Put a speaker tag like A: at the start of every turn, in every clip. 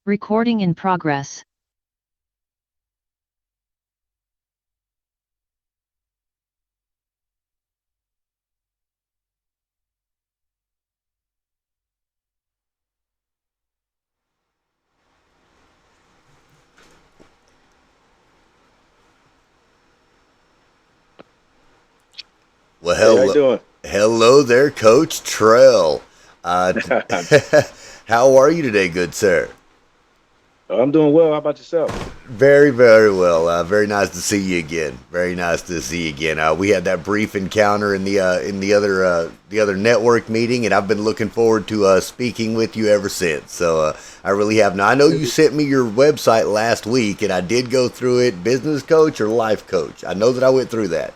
A: Recording in progress.
B: Well,
C: Hey, how you doing?
B: hello there, Coach Trell. Uh, how are you today, good sir?
C: I'm doing well. How about yourself?
B: Very, very well. Very nice to see you again. Very nice to see you again. We had that brief encounter in the other network meeting, and I've been looking forward to speaking with you ever since. So I really have. Now I know you sent me your website last week, and I did go through it. Business coach or life coach? I know that I went through that,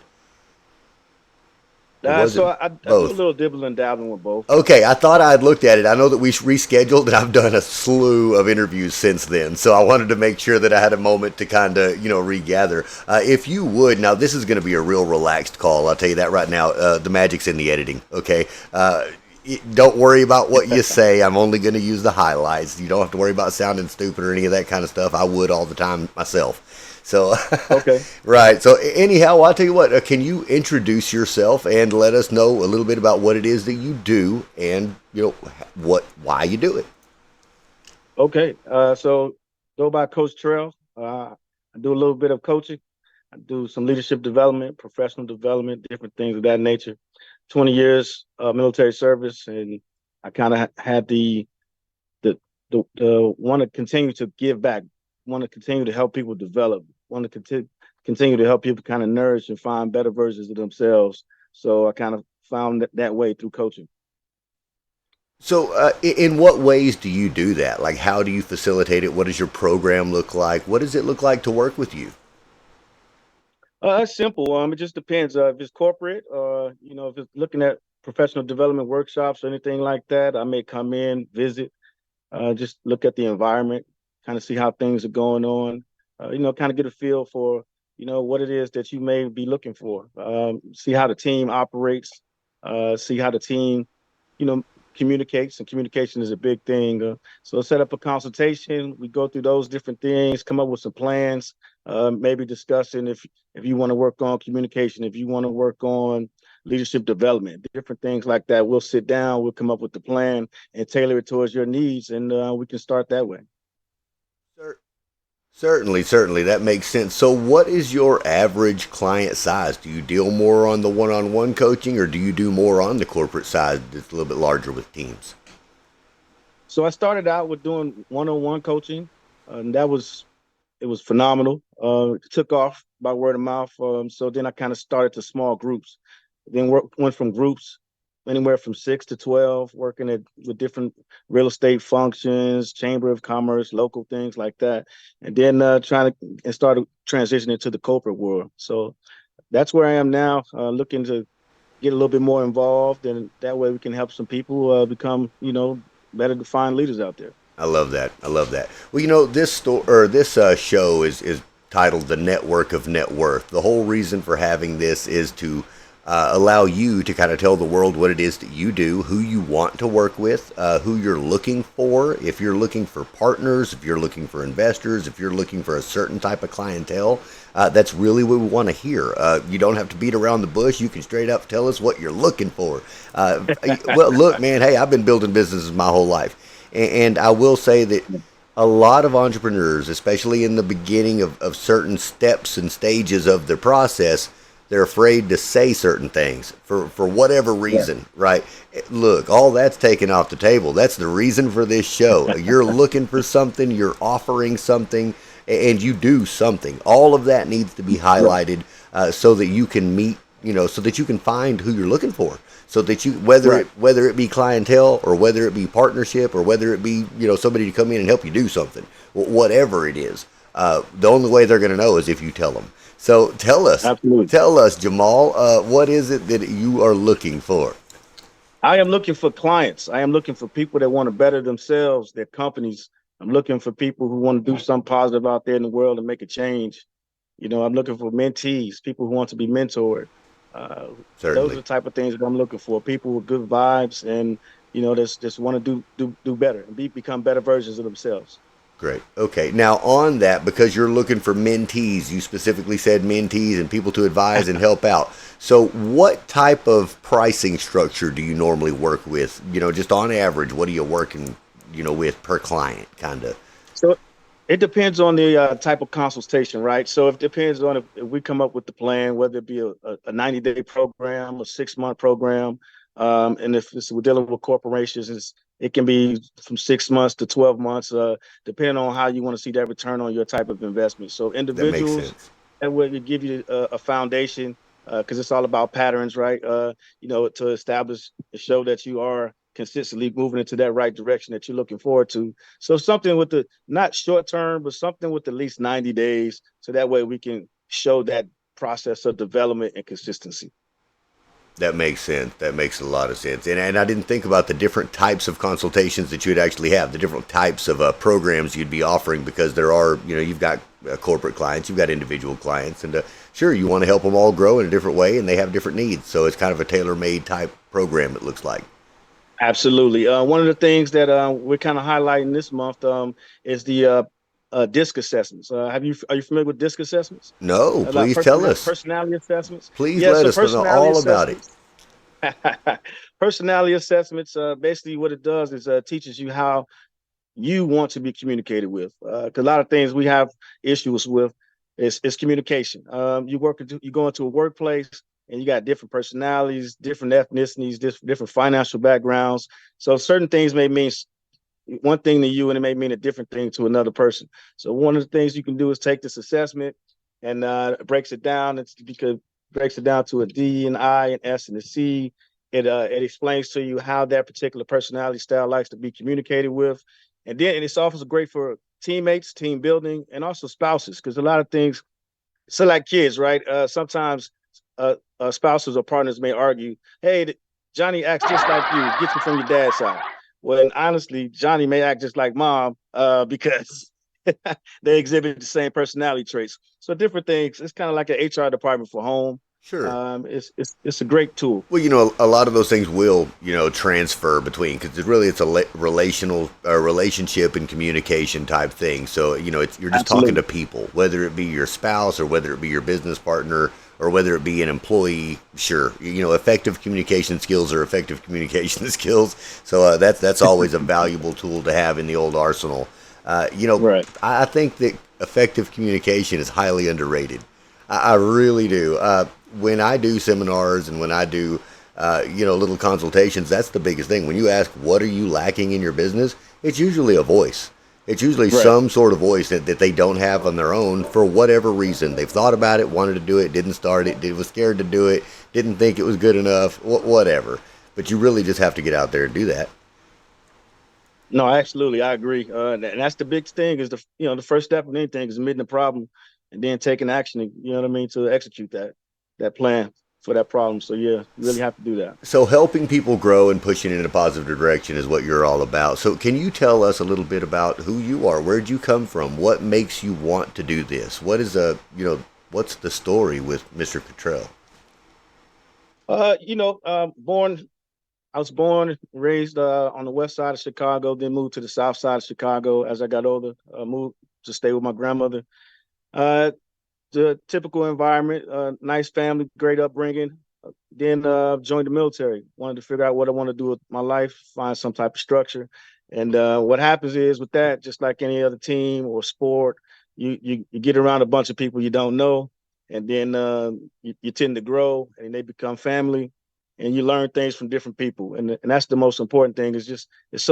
B: or was it
C: So I do a
B: both?
C: little dibbling and dabbling with both.
B: Okay, I thought I had looked at it. I know that we rescheduled, and I've done a slew of interviews since then. So I wanted to make sure that I had a moment to kind of, regather. If you would, now this is going to be a real relaxed call. I'll tell you that right now. The magic's in the editing. Okay, don't worry about what you say. I'm only going to use the highlights. You don't have to worry about sounding stupid or any of that kind of stuff. I would all the time myself. So,
C: Okay.
B: right. So, anyhow, I'll tell you what. Can you introduce yourself and let us know a little bit about what it is that you do and why you do it?
C: Okay. So go by Coach Trail. I do a little bit of coaching. I do some leadership development, professional development, different things of that nature. 20 years military service, and I kind of had the want to continue to give back, want to continue to help people develop, want to continue to help people kind of nourish and find better versions of themselves. So I kind of found that way through coaching.
B: So, in what ways do you do that? Like, how do you facilitate it? What does your program look like? What does it look like to work with you?
C: It's simple. It just depends. If it's corporate, if it's looking at professional development workshops or anything like that, I may come in, visit, just look at the environment, kind of see how things are going on, kind of get a feel for, what it is that you may be looking for. See how the team operates, see how the team, you know, communicates, and communication is a big thing. So set up a consultation. We go through those different things, come up with some plans, maybe discussing if you want to work on communication, if you want to work on leadership development, different things like that. We'll sit down, we'll come up with the plan and tailor it towards your needs, and we can start that way.
B: Cer- Certainly, certainly, that makes sense. So, what is your average client size? Do you deal more on the one-on-one coaching, or do you do more on the corporate side that's a little bit larger with teams?
C: So I started out with doing one-on-one coaching, and it was phenomenal. It took off by word of mouth. So then I kind of started to small groups. Then went from groups anywhere from 6 to 12, working with different real estate functions, chamber of commerce, local things like that, and then trying to and started transitioning to the corporate world. So that's where I am now, looking to get a little bit more involved, and that way we can help some people become, better defined leaders out there.
B: I love that. I love that. Well, this show is titled "The Network of Net Worth." The whole reason for having this is to allow you to kind of tell the world what it is that you do, who you want to work with, who you're looking for. If you're looking for partners, if you're looking for investors, if you're looking for a certain type of clientele, that's really what we want to hear. You don't have to beat around the bush. You can straight up tell us what you're looking for. Well, look, man. Hey, I've been building businesses my whole life. And I will say that a lot of entrepreneurs, especially in the beginning of certain steps and stages of their process, they're afraid to say certain things for whatever
C: Yeah.
B: reason, right? Look, all that's taken off the table. That's the reason for this show. You're looking for something, you're offering something, and you do something. All of that needs to be
C: Right.
B: highlighted so that you can meet, so that you can find who you're looking for. So that you, whether
C: Right.
B: it be clientele or whether it be partnership or whether it be somebody to come in and help you do something, whatever it is, the only way they're going to know is if you tell them. So
C: Absolutely.
B: tell us, Jamal, what is it that you are looking for?
C: I am looking for clients. I am looking for people that want to better themselves, their companies. I'm looking for people who want to do something positive out there in the world and make a change. I'm looking for mentees, people who want to be mentored. Uh, those are
B: Certainly.
C: the type of things that I'm looking for. People with good vibes and just want to do better and become better versions of themselves.
B: Great. Okay. Now, on that, because you're looking for mentees, you specifically said mentees and people to advise and help out. So, what type of pricing structure do you normally work with? Just on average, what are you working, with per client, kind of?
C: So it depends on the type of consultation, right? So it depends on if we come up with the plan, whether it be a 90-day program, a 6-month program. And if we're dealing with corporations, it can be from 6 months to 12 months, depending on how you want to see that return on your type of investment. So
B: That makes
C: individuals,
B: sense.
C: that will give you a foundation, because it's all about patterns, right? To establish, to show that you are consistently moving into that right direction that you're looking forward to. So something with the not short term, but something with at least 90 days. So that way we can show that process of development and consistency.
B: That makes sense. That makes a lot of sense. And I didn't think about the different types of consultations that you'd actually have, the different types of programs you'd be offering, because there are, you've got corporate clients, you've got individual clients, and sure, you want to help them all grow in a different way, and they have different needs. So it's kind of a tailor made type program, it looks like.
C: Absolutely. One of the things that we're kind of highlighting this month is the DISC assessments. Are you familiar with DISC assessments?
B: No,
C: Like
B: please tell us.
C: personality assessments.
B: Please
C: Yeah,
B: let
C: so
B: us know
C: personality
B: all about it.
C: assessments. Personality assessments. Basically, what it does is teaches you how you want to be communicated with. Because a lot of things we have issues with is communication. You go into a workplace and you got different personalities, different ethnicities, different financial backgrounds. So certain things may mean one thing to you and it may mean a different thing to another person. So one of the things you can do is take this assessment and breaks it down. It's because breaks it down to a D, an I, an S, and a C. It explains to you how that particular personality style likes to be communicated with, and then it's also great for teammates, team building, and also spouses, because a lot of things, so like kids, right? Sometimes spouses or partners may argue, "Hey, Johnny acts just like you. Get you from your dad's side." Well, and honestly, Johnny may act just like mom, because they exhibit the same personality traits. So different things. It's kind of like an HR department for home.
B: Sure.
C: It's a great tool.
B: Well, a lot of those things will, transfer between, because it's a relational relationship and communication type thing. So, you're just talking to
C: Absolutely.
B: people, whether it be your spouse or whether it be your business partner or whether it be an employee. Sure, effective communication skills are effective communication skills. So that's always a valuable tool to have in the old arsenal.
C: Right.
B: I think that effective communication is highly underrated. I really do. When I do seminars and when I do, little consultations, that's the biggest thing. When you ask, what are you lacking in your business? It's usually a voice. It's usually
C: Right.
B: some sort of voice that they don't have on their own for whatever reason. They've thought about it, wanted to do it, didn't start it, was scared to do it, didn't think it was good enough, whatever. But you really just have to get out there and do that.
C: No, absolutely, I agree. And that's the big thing is the first step of anything is admitting the problem, and then taking action. You know what I mean, to execute that plan for that problem. So yeah, you really have to do that.
B: So helping people grow and pushing in a positive direction is what you're all about. So can you tell us a little bit about who you are? Where'd you come from? What makes you want to do this? What's the story with Mr. Cotrell?
C: Born. I was born and raised on the west side of Chicago, then moved to the south side of Chicago as I got older. Moved to stay with my grandmother. Uh, the typical environment, nice family, great upbringing. Then joined the military. Wanted to figure out what I want to do with my life, find some type of structure. And what happens is with that, just like any other team or sport, you get around a bunch of people you don't know, and then you tend to grow, and they become family, and you learn things from different people. And that's the most important thing. Is just it's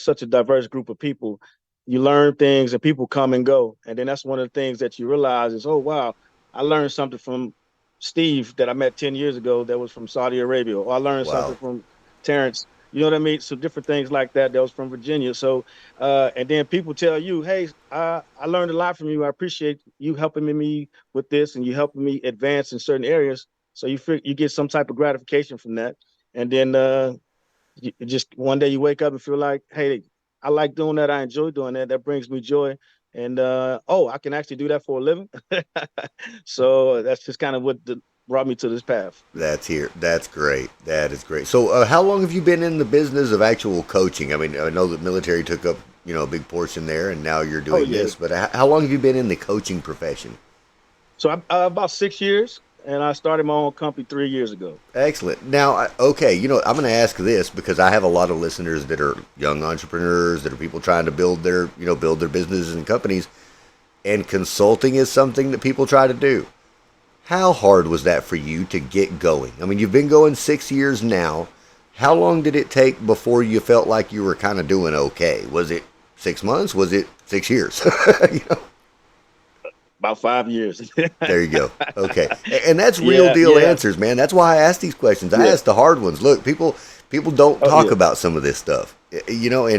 C: such a diverse group of people. You learn things, and people come and go, and then that's one of the things that you realize is, oh wow, I learned something from Steve that I met 10 years ago that was from Saudi Arabia, or I learned something
B: Wow.
C: from Terrence. You know what I mean? So different things like that was from Virginia. So and then people tell you, hey, I learned a lot from you. I appreciate you helping me with this, and you helping me advance in certain areas. So you get some type of gratification from that. And then just one day you wake up and feel like, hey, I like doing that. I enjoy doing that. That brings me joy. And I can actually do that for a living. So that's just kind of what brought me to this path.
B: That's great. That is great. So, how long have you been in the business of actual coaching? I mean, I know the military took up, a big portion there, and now you're
C: Oh
B: doing
C: yeah.
B: this. But how long have you been in the coaching profession?
C: So I about 6 years, and I started my own company 3 years ago.
B: Excellent. Now, okay, I'm going to ask this because I have a lot of listeners that are young entrepreneurs, that are people trying to build their businesses and companies, and consulting is something that people try to do. How hard was that for you to get going? I mean, you've been going 6 years now. How long did it take before you felt like you were kind of doing okay? Was it 6 months? Was it 6 years? you know?
C: About 5 years.
B: There you go. Okay, and that's real
C: Yeah,
B: deal
C: yeah,
B: answers, man. That's why I ask these questions. I
C: yeah.
B: ask the hard ones. Look, people don't
C: Oh
B: talk
C: yeah.
B: about some of this stuff, And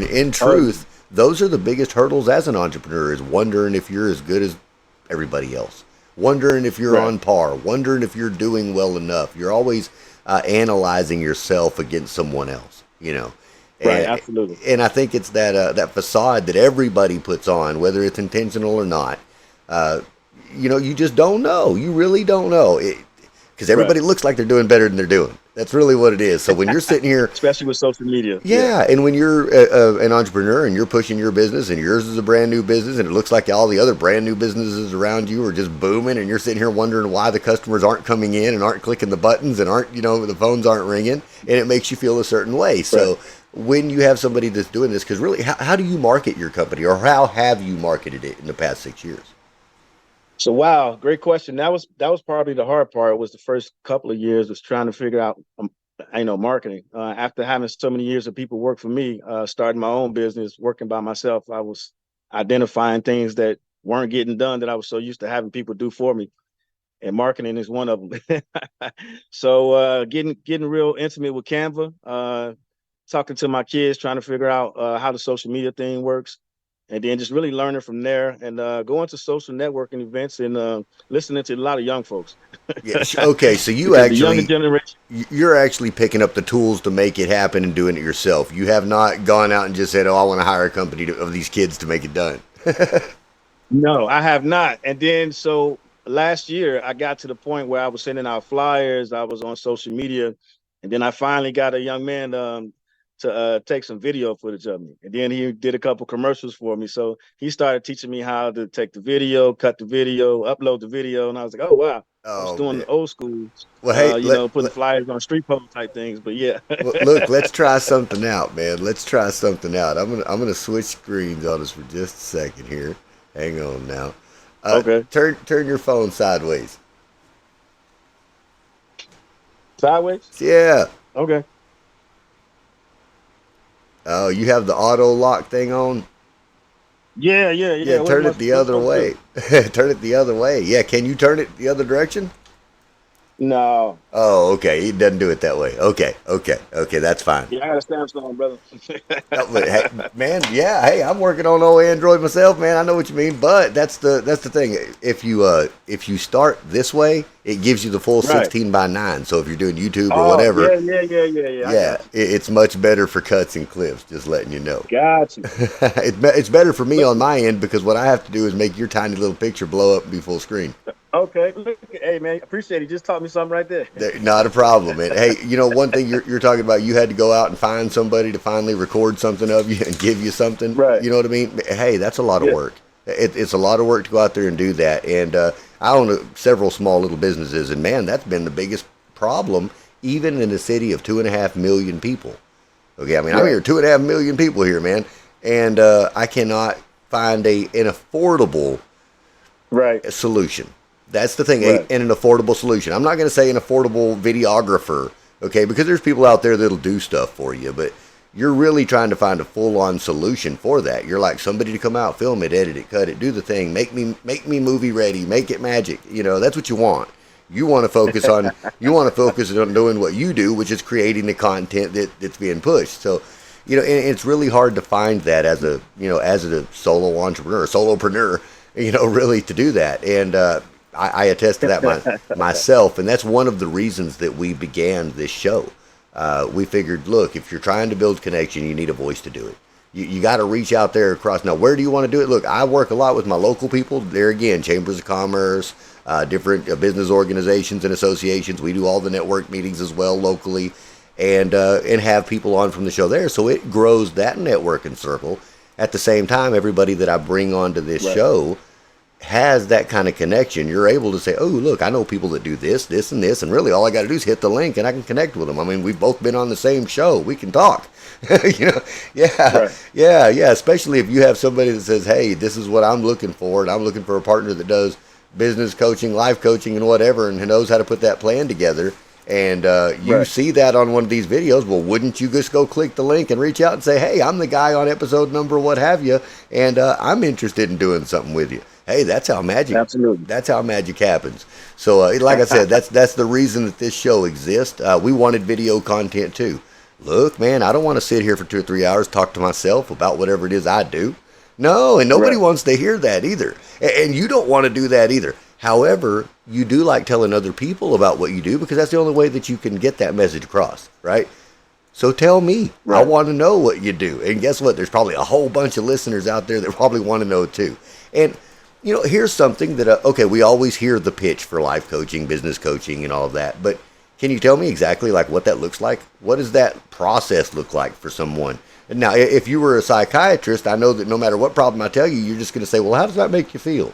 B: in
C: Oh yeah.
B: truth, those are the biggest hurdles as an entrepreneur is wondering if you're as good as everybody else, wondering if you're
C: Right.
B: on par, wondering if you're doing well enough. You're always analyzing yourself against someone else,
C: Right.
B: and
C: Absolutely.
B: and I think it's that facade that everybody puts on, whether it's intentional or not. Uh, you just don't know. You really don't know it because
C: Right.
B: everybody looks like they're doing better than they're doing. That's really what it is. So when you're sitting here,
C: Especially with social media. Yeah.
B: yeah, and when you're an entrepreneur and you're pushing your business and yours is a brand new business and it looks like all the other brand new businesses around you are just booming and you're sitting here wondering why the customers aren't coming in and aren't clicking the buttons and aren't, the phones aren't ringing, and it makes you feel a certain way.
C: Right.
B: So when you have somebody that's doing this, because really, how do you market your company, or how have you marketed it in the past 6 years?
C: So wow, great question. That was probably the hard part. Was the first couple of years was trying to figure out, marketing. After having so many years of people work for me, starting my own business, working by myself, I was identifying things that weren't getting done that I was so used to having people do for me, and marketing is one of them. So getting real intimate with Canva, talking to my kids, trying to figure out how the social media thing works, and then just really learning from there, and going to social networking events, and listening to a lot of young folks
B: Yeah. Okay. So
C: because the younger generation.
B: you're actually picking up the tools to make it happen and doing it yourself. You have not gone out and just said, "Oh, I want to hire a company of these kids to make it done."
C: No, I have not. And then so last year I got to the point where I was sending out flyers, I was on social media, and then I finally got a young man to take some video footage of me. And then he did a couple commercials for me. So he started teaching me how to take the video, cut the video, upload the video. And I was like, oh wow. I was
B: Oh
C: doing
B: man.
C: the old school,
B: Well, hey,
C: putting flyers on street pole type things. But yeah.
B: well, look, let's try something out, man. Let's try something out. I'm gonna switch screens on us for just a second here. Hang on now.
C: Okay.
B: Turn your phone sideways.
C: Sideways?
B: Yeah.
C: Okay.
B: Oh, you have the auto lock thing on.
C: Yeah, yeah,
B: Yeah,
C: yeah. What
B: turn
C: am I
B: it the
C: supposed
B: other
C: to
B: way.
C: do?
B: Turn it the other way. Yeah, can you turn it the other direction?
C: No.
B: Oh, okay. He doesn't do it that way. Okay. That's fine.
C: Yeah, I got a Samsung, brother.
B: No, but hey, man, yeah. Hey, I'm working on old Android myself, man. I know what you mean, but that's the thing. If you start this way, it gives you the full
C: Right.
B: 16:9. So if you're doing YouTube or
C: Oh,
B: whatever,
C: yeah, yeah, yeah, yeah, yeah. I
B: yeah,
C: got you.
B: it's much better for cuts and clips. Just letting you know.
C: Got you.
B: It's better for me
C: Look,
B: on my end because what I have to do is make your tiny little picture blow up and be full screen.
C: okay. Look, hey, man, appreciate it. You just taught me something right there.
B: Not a problem. And hey, one thing you're talking about, you had to go out and find somebody to finally record something of you and give you something.
C: Right.
B: You know what I mean? Hey, that's a lot of
C: Yeah.
B: work. It's a lot of work to go out there and do that. And I own several small little businesses, and man, that's been the biggest problem, even in a city of 2.5 million people. Okay, I mean, I'm
C: Right.
B: here, 2.5 million people here, man, and I cannot find an affordable
C: Right.
B: solution. That's the thing,
C: Right.
B: and an affordable solution. I'm not going to say an affordable videographer, okay, because there's people out there that'll do stuff for you, but you're really trying to find a full-on solution for that. You're like somebody to come out, film it, edit it, cut it, do the thing, make me movie ready, make it magic. That's what you want. You want to focus on doing what you do, which is creating the content that's being pushed. So, and it's really hard to find that as a solo entrepreneur, solopreneur, really to do that. And I attest to that myself, and that's one of the reasons that we began this show. We figured, look, if you're trying to build connection, you need a voice to do it. You got to reach out there across. Now, where do you want to do it? Look, I work a lot with my local people. There again, chambers of commerce, different business organizations and associations. We do all the network meetings as well locally, and have people on from the show there. So it grows that networking circle. At the same time, everybody that I bring onto this show has that kind of connection. You're able to say, oh, look, I know people that do this, this, and this, and really all I got to do is hit the link and I can connect with them. I mean, we've both been on the same show. We can talk. Yeah, especially if you have somebody that says, hey, this is what I'm looking for, and I'm looking for a partner that does business coaching, life coaching, and whatever, and who knows how to put that plan together. And you see that on one of these videos, well, wouldn't you just go click the link and reach out and say, hey, I'm the guy on episode number what have you, and I'm interested in doing something with you. Hey, that's how magic.
C: Absolutely.
B: That's how magic happens. So, like I said, that's the reason that this show exists. We wanted video content too. Look, man, I don't want to sit here for 2 or 3 hours talk to myself about whatever it is I do. No, and nobody wants to hear that either, and you don't want to do that either. However, you do like telling other people about what you do because that's the only way that you can get that message across, right? So tell me. I want to know what you do. And guess what? There's probably a whole bunch of listeners out there that probably want to know too. And, here's something that, okay, we always hear the pitch for life coaching, business coaching, and all of that. But can you tell me exactly like what that looks like? What does that process look like for someone? Now, if you were a psychiatrist, I know that no matter what problem I tell you, you're just going to say, well, how does that make you feel?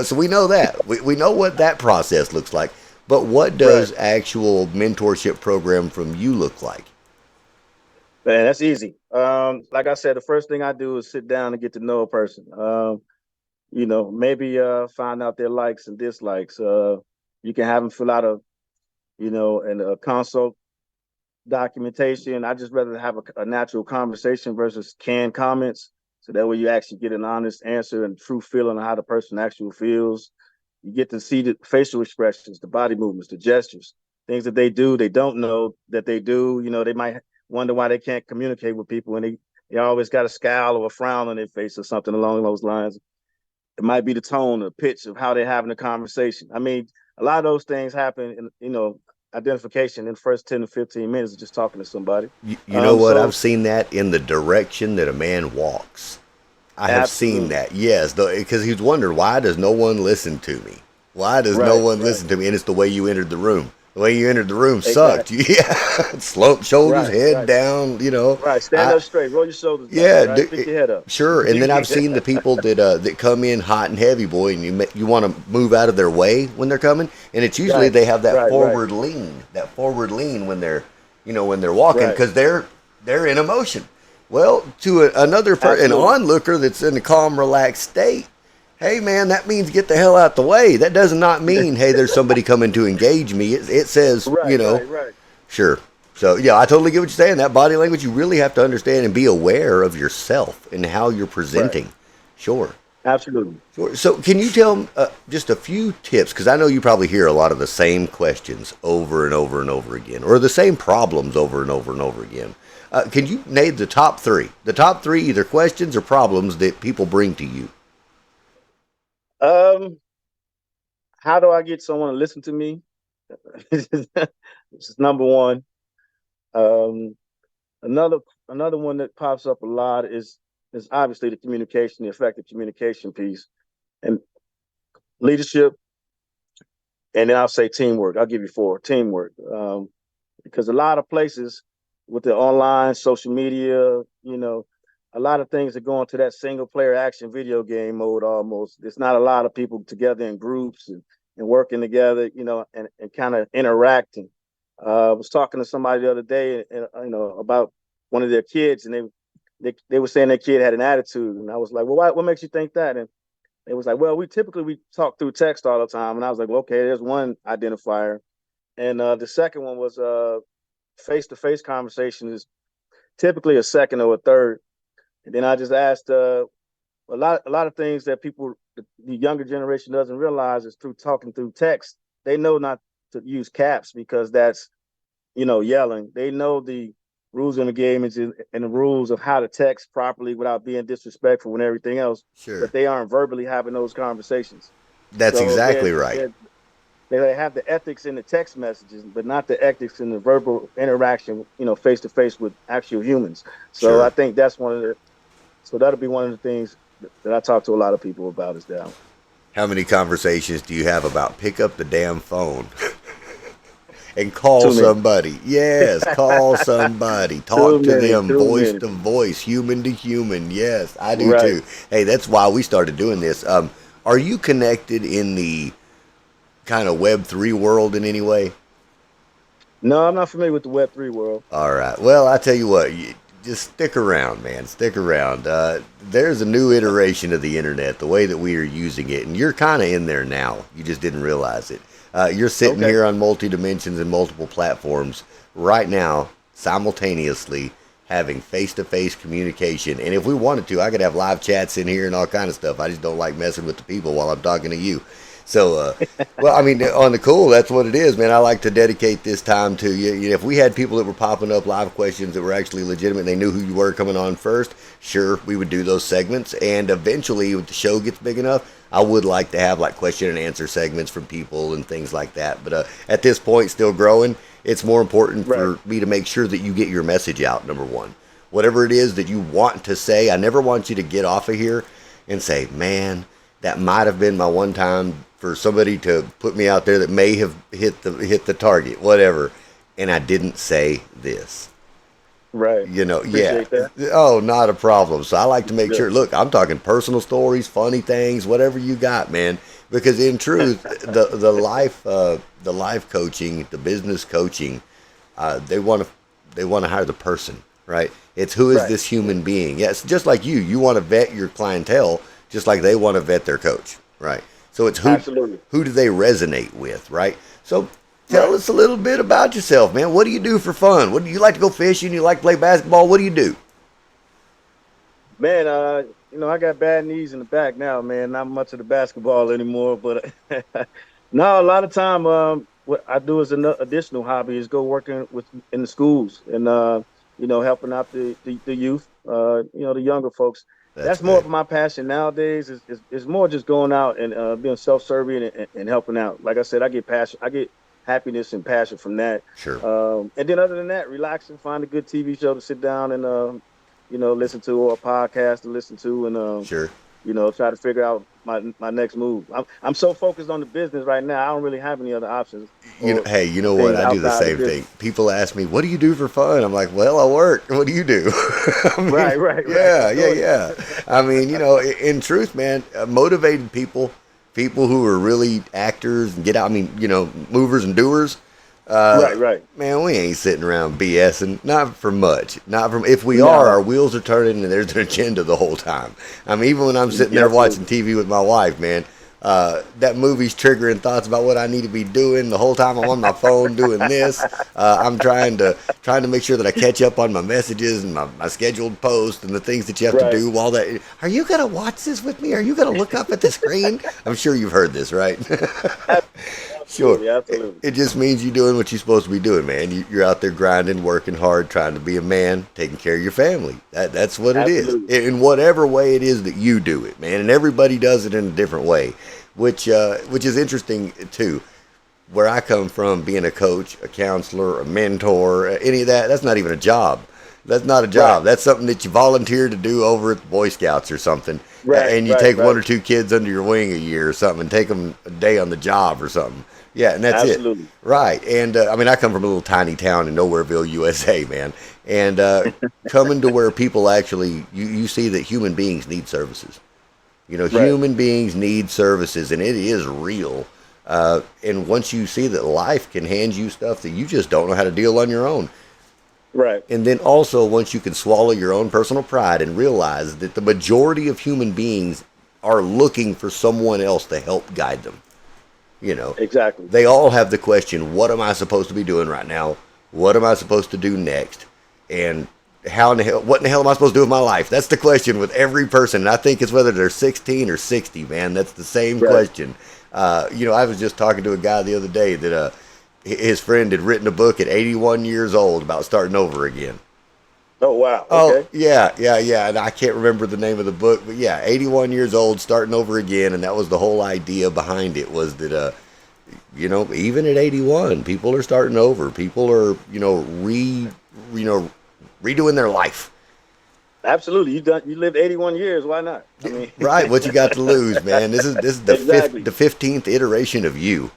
B: So we know that. We know what that process looks like. But what does actual mentorship program from you look like?
C: Man, that's easy. Like I said, the first thing I do is sit down and get to know a person. Maybe find out their likes and dislikes. You can have them fill out a consult documentation. I just rather have a natural conversation versus canned comments. So that way you actually get an honest answer and true feeling of how the person actually feels. You get to see the facial expressions, the body movements, the gestures, things that they do, they don't know that they do. They might wonder why they can't communicate with people, and they always got a scowl or a frown on their face or something along those lines. It might be the tone or pitch of how they're having the conversation. I mean, a lot of those things happen in, identification in the first 10 to 15 minutes of just talking to somebody.
B: You know what? I've seen that in the direction that a man walks. I have seen that, yes, because he's wondering, why does no one listen to me? Why does no one listen to me? And it's the way you entered the room. The way you entered the room sucked. Yeah, slope shoulders, head down.
C: Right, stand up straight, roll your shoulders. Down, pick your head up.
B: Sure, and then I've seen the people that come in hot and heavy, boy, and you want to move out of their way when they're coming, and it's usually they have that forward lean when they're when they're walking because they're in emotion. Well, to another an onlooker that's in a calm, relaxed state, hey, man, that means get the hell out the way. That does not mean, hey, there's somebody coming to engage me. It says, sure. So, yeah, I totally get what you're saying. That body language, you really have to understand and be aware of yourself and how you're presenting. Sure.
C: Absolutely.
B: Sure. So can you tell just a few tips? Because I know you probably hear a lot of the same questions over and over and over again, or the same problems over and over and over again. Can you name the top three? The top three either questions or problems that people bring to you?
C: How do I get someone to listen to me? This is number one. Another one that pops up a lot is obviously the communication, the effective communication piece, and leadership. And then I'll say teamwork. I'll give you four. Teamwork. Because a lot of places with the online social media, a lot of things are going to that single player action video game mode almost. There's not a lot of people together in groups and working together, and kind of interacting. I was talking to somebody the other day, about one of their kids, and they were saying their kid had an attitude, and I was like, well, what makes you think that? And it was like, well, we talk through text all the time, and I was like, well, okay, there's one identifier, and the second one was face-to-face conversation is typically a second or a third, and then I just asked a lot of things that the younger generation doesn't realize is through talking through text. They know not to use caps because that's yelling. They know the rules in the game and the rules of how to text properly without being disrespectful and everything else.
B: Sure.
C: But they aren't verbally having those conversations.
B: That's exactly right.
C: They have the ethics in the text messages, but not the ethics in the verbal interaction, face to face with actual humans. So I think that's so that'll be one of the things that I talk to a lot of people about is that.
B: How many conversations do you have about pick up the damn phone and call
C: Too many.
B: somebody? Yes, call somebody.
C: Too
B: Talk to
C: many.
B: them,
C: Too
B: voice
C: many.
B: to voice, human to human. Yes, I do
C: Right.
B: too. Hey, that's why we started doing this. Are you connected in the kind of Web3 world in any way?
C: No, I'm not familiar with the Web3 world.
B: All right. Well, I tell you what, just stick around, man. Stick around. There's a new iteration of the internet, the way that we are using it, and you're kind of in there now. You just didn't realize it. You're sitting
C: Okay.
B: here on multi dimensions and multiple platforms right now, simultaneously having face-to-face communication. And if we wanted to, I could have live chats in here and all kind of stuff. I just don't like messing with the people while I'm talking to you. So, well, I mean, on the cool, that's what it is, man. I like to dedicate this time to you. If we had people that were popping up live questions that were actually legitimate, they knew who you were coming on first, sure, we would do those segments. And eventually, if the show gets big enough, I would like to have like question and answer segments from people and things like that. But at this point, still growing, it's more important
C: Right.
B: for me to make sure that you get your message out, number one. Whatever it is that you want to say, I never want you to get off of here and say, man, that might have been my one time for somebody to put me out there that may have hit the target, whatever, and I didn't say this.
C: Right.
B: Yeah.
C: Appreciate that.
B: Oh, not a problem. So I like to make
C: Good.
B: sure. Look, I'm talking personal stories, funny things, whatever you got, man. Because in truth, the life coaching, the business coaching, they want to hire the person, right? It's who is
C: Right.
B: this human being? Yeah, it's just like you. You want to vet your clientele, just like they want to vet their coach, right? So it's
C: Absolutely.
B: who do they resonate with, right? So tell
C: Right.
B: us a little bit about yourself, man. What do you do for fun? What do you like to go fishing? You like to play basketball? What do you do?
C: Man, I got bad knees in the back now, man. Not much of the basketball anymore, but no, a lot of time, what I do as an additional hobby is go working with in the schools and helping out the youth, the younger folks.
B: That's
C: That's more
B: good.
C: of my passion nowadays. Is more just going out and being self-serving and helping out. Like I said, I get happiness and passion from that.
B: Sure,
C: And then other than that, relaxing, find a good TV show to sit down and listen to, or a podcast to listen to, and
B: sure.
C: try to figure out my next move. I'm so focused on the business right now. I don't really have any other options or
B: Hey, you know what?
C: things
B: I do the
C: outside the
B: same
C: business.
B: thing. People ask me, "What do you do for fun?" I'm like, "Well, I work. What do you do?" I mean,
C: Right.
B: yeah,
C: I
B: yeah,
C: know it.
B: yeah. I mean, in truth, man, motivated people, people who are really actors and get out. I mean, movers and doers. Uh,
C: Right.
B: Man, we ain't sitting around BSing. Not for much. Not from. If we are, our
C: No.
B: wheels are turning, and there's an agenda the whole time. I mean, even when I'm sitting
C: Yeah,
B: there watching
C: absolutely.
B: TV with my wife, man, that movie's triggering thoughts about what I need to be doing the whole time. I'm on my phone doing this. I'm trying to make sure that I catch up on my messages and my scheduled posts and the things that you have to
C: Right.
B: do while that. Are you gonna watch this with me? Are you gonna look up at the screen? I'm sure you've heard this, right?
C: Ab-
B: Sure.
C: Absolutely. Absolutely.
B: It just means you're doing what you're supposed to be doing, man. You're out there grinding, working hard, trying to be a man, taking care of your family. That's what it is.
C: Absolutely.
B: In whatever way it is that you do it, man. And everybody does it in a different way, which is interesting too. Where I come from, being a coach, a counselor, a mentor, any of that, that's not even a job. That's not a
C: Right.
B: job. That's something that you volunteer to do over at the Boy Scouts or something.
C: Right.
B: And you
C: Right.
B: take one
C: Right.
B: or two kids under your wing a year or something and take them a day on the job or something. Yeah, and that's it.
C: Absolutely.
B: Right. And I mean, I come from a little tiny town in Nowhereville, USA, man. And coming to where people actually, you see that human beings need services.
C: Right.
B: Human beings need services, and it is real. And once you see that life can hand you stuff that you just don't know how to deal on your own,
C: Right.
B: and then also once you can swallow your own personal pride and realize that the majority of human beings are looking for someone else to help guide them.
C: Exactly.
B: They all have the question, what am I supposed to be doing right now? What am I supposed to do next? And what in the hell am I supposed to do with my life? That's the question with every person. And I think it's whether they're 16 or 60, man. That's the same
C: Right.
B: question. I was just talking to a guy the other day that his friend had written a book at 81 years old about starting over again.
C: Oh wow.
B: Oh,
C: Okay.
B: yeah. And I can't remember the name of the book, but yeah, 81 years old, starting over again. And that was the whole idea behind it was that, even at 81, people are starting over. People are, redoing their life.
C: Absolutely. You lived 81 years. Why not? I mean,
B: Right, what you got to lose, man? This is
C: exactly.
B: the 15th iteration of you.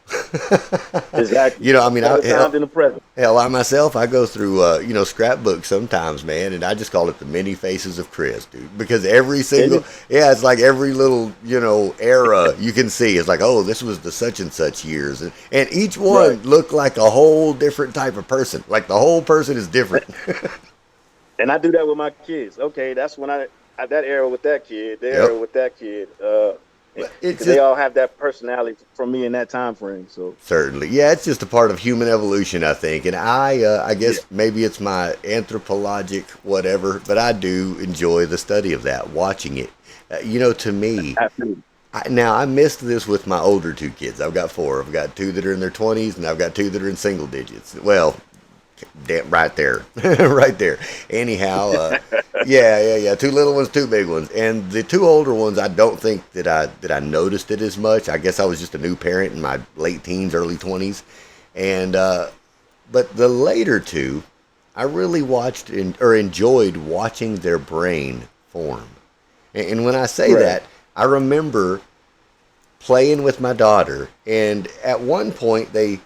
C: Exactly.
B: You know, I mean,
C: Better times in the present.
B: hell, I myself, I go through, scrapbooks sometimes, man, and I just call it the many faces of Chris, dude, because every
C: Is
B: single,
C: it?
B: yeah, it's like every little, era you can see. It's like, oh, this was the such and such years, and each
C: Right.
B: one looked like a whole different type of person. Like the whole person is different.
C: And I do that with my kids. Okay, that's when I at that era with that kid, that
B: Yep.
C: era with that kid.
B: But it's
C: Because they
B: just
C: all have that personality from me in that time frame. So
B: certainly, yeah, it's just a part of human evolution, I think, and I
C: yeah,
B: guess maybe it's my anthropologic whatever, but I do enjoy the study of that, watching it. To me,
C: absolutely.
B: now I missed this with my older two kids. I've got four. I've got two that are in their 20s, and I've got two that are in single digits. Well, damn, right there, right there. Anyhow, yeah. Two little ones, two big ones, and the two older ones. I don't think that I noticed it as much. I guess I was just a new parent in my late teens, early 20s, and but the later two, I really watched or enjoyed watching their brain form. And when I say
C: Right.
B: that, I remember playing with my daughter, and at one point they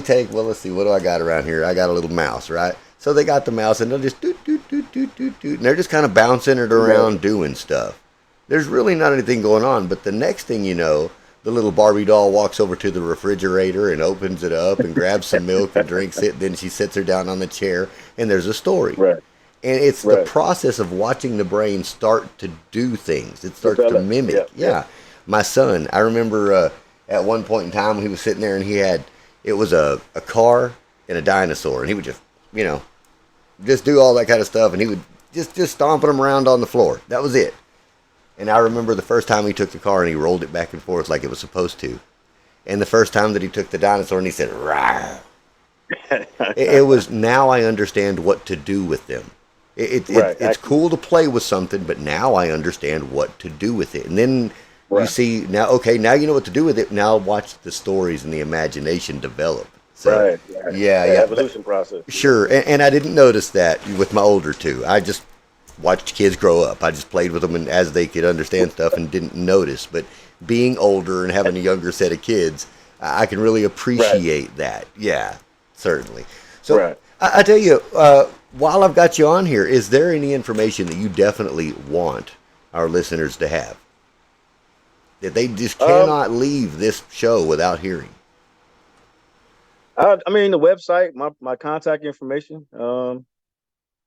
B: take, well, let's see, what do I got around here? I got a little mouse, right? So they got the mouse, and they'll just doot doot doot doot doot doot, and they're just kind of bouncing it
C: Right.
B: around doing stuff. There's really not anything going on, but the next thing you know, the little Barbie doll walks over to the refrigerator and opens it up and grabs some milk and drinks it. Then she sits her down on the chair, and there's a story.
C: Right.
B: And it's the
C: Right.
B: process of watching the brain start to do things. It starts to
C: Develop.
B: mimic.
C: Yep. Yep.
B: Yeah. My son, I remember at one point in time he was sitting there and it was a car and a dinosaur. And he would you know, just do all that kind of stuff. And he would just stomping them around on the floor. That was it. And I remember the first time he took the car and he rolled it back and forth like it was supposed to. And the first time that he took the dinosaur and he said, "Rawr." It was, now I understand what to do with them.
C: Right.
B: It's cool to play with something, but now I understand what to do with it. And then you
C: Right.
B: see, now, okay, now you know what to do with it. Now watch the stories and the imagination develop. So,
C: Right. Right.
B: yeah,
C: That
B: yeah. But
C: evolution process.
B: sure. And I didn't notice that with my older two. I just watched kids grow up. I just played with them and as they could understand stuff and didn't notice. But being older and having a younger set of kids, I can really
C: Right.
B: appreciate that. Yeah, certainly. So
C: Right.
B: I tell you, while I've got you on here, is there any information that you definitely want our listeners to have that they just
C: Um.
B: cannot leave this show without hearing?
C: I mean, the website, my contact information.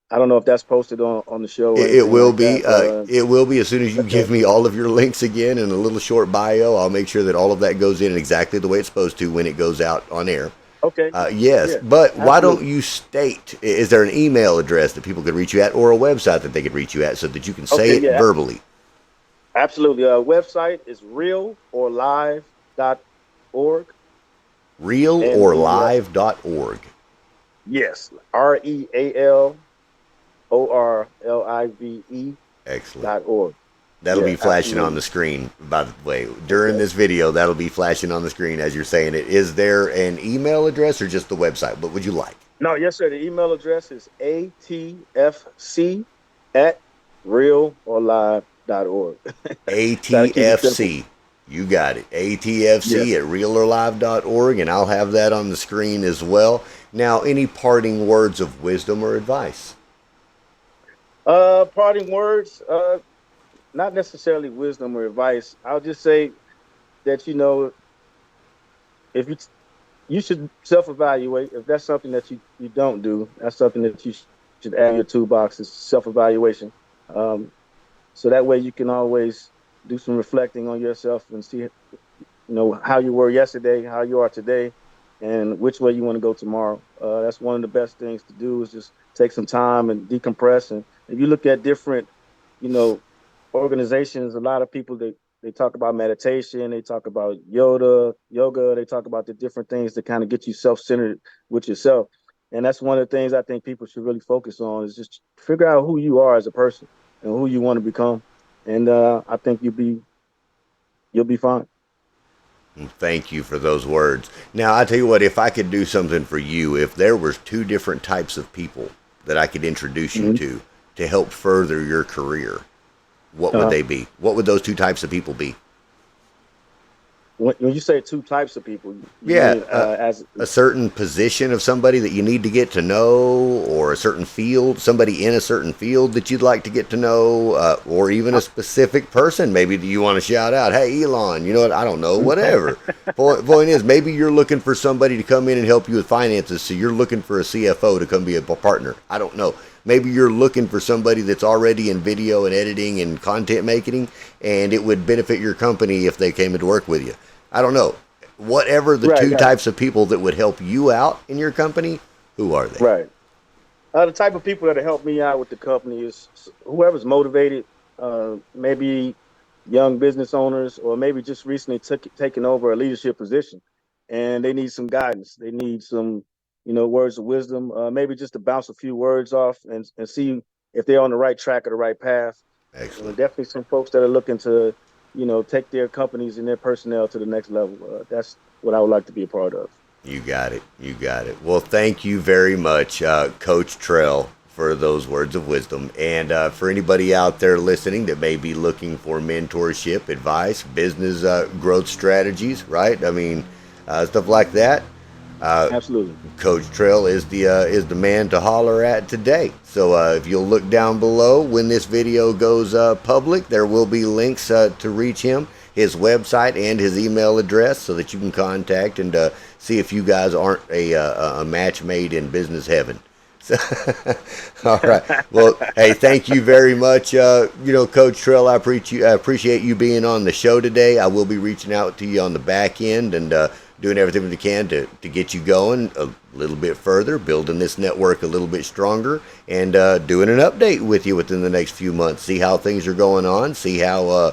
C: I don't know if that's posted on the show or
B: It
C: anything
B: will
C: like
B: be.
C: that.
B: It will be as soon as you
C: Okay.
B: give me all of your links again and a little short bio. I'll make sure that all of that goes in exactly the way it's supposed to when it goes out on air.
C: Okay.
B: Yes,
C: Yeah.
B: but why don't
C: Absolutely.
B: you state? Is there an email address that people could reach you at, or a website that they could reach you at, so that you can say
C: Okay.
B: it
C: Yeah.
B: verbally?
C: Absolutely. Website is realorlive.org, and the
B: Realorlive.org.
C: yes, REALORLIVE
B: Excellent.
C: .org.
B: That'll
C: Yeah.
B: be flashing on
C: Absolutely.
B: the screen, by the way. During
C: Okay.
B: this video, that'll be flashing on the screen as you're saying it. Is there an email address or just the website? What would you like?
C: No, yes, sir. The email address is atfc@realorlive.org. Try to keep it simple.
B: ATFC. You got it. ATFC
C: Yes.
B: at realorlive.org, and I'll have that on the screen as well. Now, any parting words of wisdom or advice?
C: Parting words. Not necessarily wisdom or advice. I'll just say that if you should self-evaluate. If that's something that you don't do, that's something that you should add in your toolbox is self-evaluation. Um, so that way you can always do some reflecting on yourself and see how you were yesterday, how you are today, and which way you want to go tomorrow. That's one of the best things to do is just take some time and decompress. And if you look at different, you know, organizations, a lot of people they talk about meditation, they talk about yoga, they talk about the different things that kind of get you self-centered with yourself. And that's one of the things I think people should really focus on is just figure out who you are as a person and who you want to become. And I think you'll be fine.
B: Thank you for those words. Now, I tell you what, if I could do something for you, if there was two different types of people that I could introduce you
C: Mhm.
B: to, to help further your career, what would
C: Uh-huh.
B: they be? What would those two types of people be?
C: When you say two types of people, you
B: Yeah,
C: mean as
B: a certain position of somebody that you need to get to know, or a certain field, somebody in a certain field that you'd like to get to know, or even a specific person maybe that you want to shout out. Hey, Elon, you know what? I don't know, whatever. Point is, maybe you're looking for somebody to come in and help you with finances, so you're looking for a CFO to come be a partner. I don't know. Maybe you're looking for somebody that's already in video and editing and content making, and it would benefit your company if they came into work with you. I don't know. Whatever the
C: right,
B: two
C: right,
B: types of people that would help you out in your company, who are they?
C: right. The type of people that help me out with the company is whoever's motivated, maybe young business owners, or maybe just recently taken over a leadership position, and they need some guidance. They need some, words of wisdom. Maybe just to bounce a few words off and see if they're on the right track or the right path.
B: Excellent.
C: Definitely some folks that are looking to, take their companies and their personnel to the next level. That's what I would like to be a part of.
B: You got it. You got it. Well, thank you very much, Coach Trell, for those words of wisdom. And for anybody out there listening that may be looking for mentorship, advice, business growth strategies, right? I mean, stuff like that.
C: Absolutely.
B: Coach Trell is the man to holler at today. So if you'll look down below when this video goes public, there will be links to reach him, his website, and his email address, so that you can contact and see if you guys aren't a match made in business heaven. So, all right. Well, hey, thank you very much. Coach Trell, I appreciate you being on the show today. I will be reaching out to you on the back end and doing everything we can to get you going a little bit further, building this network a little bit stronger, and doing an update with you within the next few months. See how things are going on. See how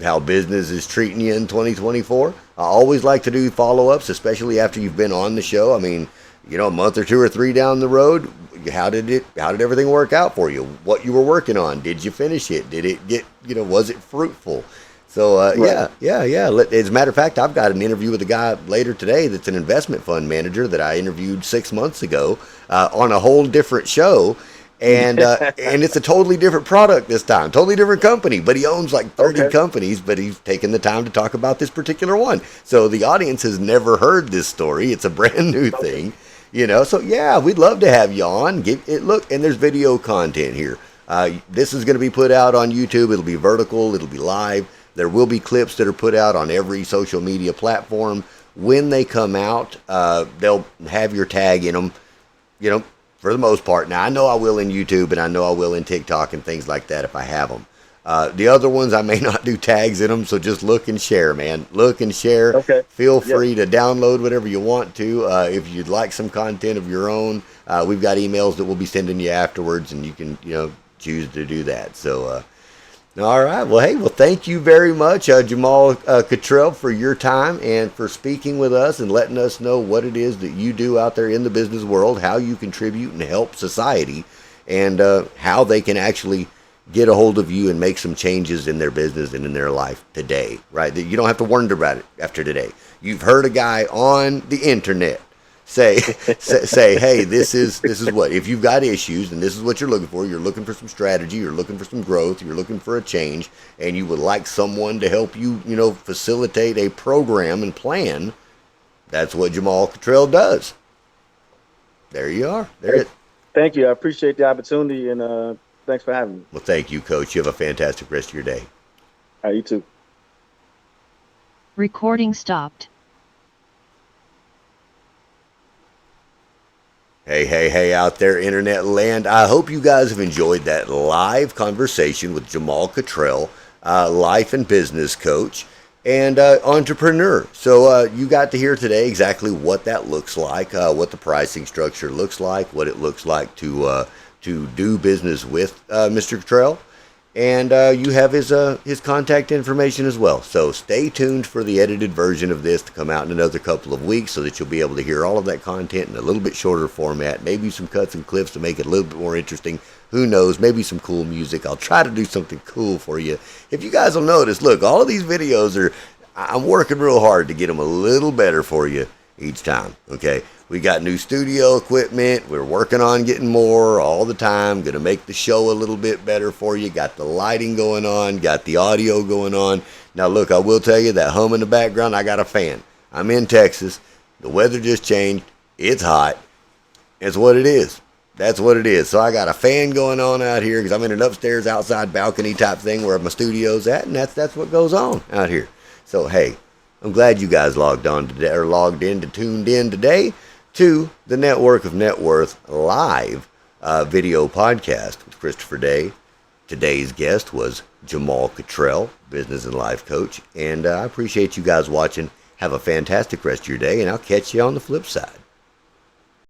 B: how business is treating you in 2024. I always like to do follow-ups, especially after you've been on the show. I mean, a month or two or three down the road, how did everything work out for you? What you were working on? Did you finish it? Did it get, was it fruitful? So,
C: Right.
B: yeah. As a matter of fact, I've got an interview with a guy later today that's an investment fund manager that I interviewed 6 months ago on a whole different show. And and it's a totally different product this time, totally different company, but he owns like 30
C: Okay.
B: companies, but he's taken the time to talk about this particular one. So the audience has never heard this story. It's a brand new thing, So yeah, we'd love to have you on. Give it look, and there's video content here. This is going to be put out on YouTube. It'll be vertical. It'll be live. There will be clips that are put out on every social media platform. When they come out, they'll have your tag in them, for the most part. Now, I know I will in YouTube, and I know I will in TikTok and things like that if I have them. The other ones, I may not do tags in them, so just look and share, man. Look and share.
C: Okay.
B: Feel
C: Yep.
B: free to download whatever you want to. If you'd like some content of your own, we've got emails that we'll be sending you afterwards, and you can, choose to do that. So, all right. Well, hey, thank you very much, Jamaal Cotrell, for your time and for speaking with us and letting us know what it is that you do out there in the business world, how you contribute and help society, and how they can actually get a hold of you and make some changes in their business and in their life today, right? That you don't have to wonder about it after today. You've heard a guy on the internet say, hey, this is what, if you've got issues and this is what you're looking for some strategy, you're looking for some growth, you're looking for a change, and you would like someone to help you, facilitate a program and plan. That's what Jamaal Cotrell does. There you are. There it.
C: Thank you. I appreciate the opportunity, and thanks for having me.
B: Well, thank you, Coach. You have a fantastic rest of your day.
C: All right, you too.
A: Recording stopped.
B: Hey, out there, internet land. I hope you guys have enjoyed that live conversation with Jamaal Cotrell, life and business coach and entrepreneur. So you got to hear today exactly what that looks like, what the pricing structure looks like, what it looks like to do business with Mr. Cotrell. And you have his contact information as well. So stay tuned for the edited version of this to come out in another couple of weeks so that you'll be able to hear all of that content in a little bit shorter format. Maybe some cuts and clips to make it a little bit more interesting. Who knows? Maybe some cool music. I'll try to do something cool for you. If you guys will notice, look, all of these videos I'm working real hard to get them a little better for you. each time. Okay, we got new studio equipment. We're working on getting more all the time. Gonna make the show a little bit better for you. Got the lighting going on, got the audio going on. Now look, I will tell you that hum in the background, I got a fan. I'm in Texas. The weather just changed. It's hot. It's what it is. That's what it is. So I got a fan going on out here because I'm in an upstairs outside balcony type thing where my studio's at, and that's what goes on out here. So hey, I'm glad you guys logged on today, or tuned in today to the Network of Networth live video podcast with Christopher Day. Today's guest was Jamaal Cotrell, business and life coach, and I appreciate you guys watching. Have a fantastic rest of your day, and I'll catch you on the flip side.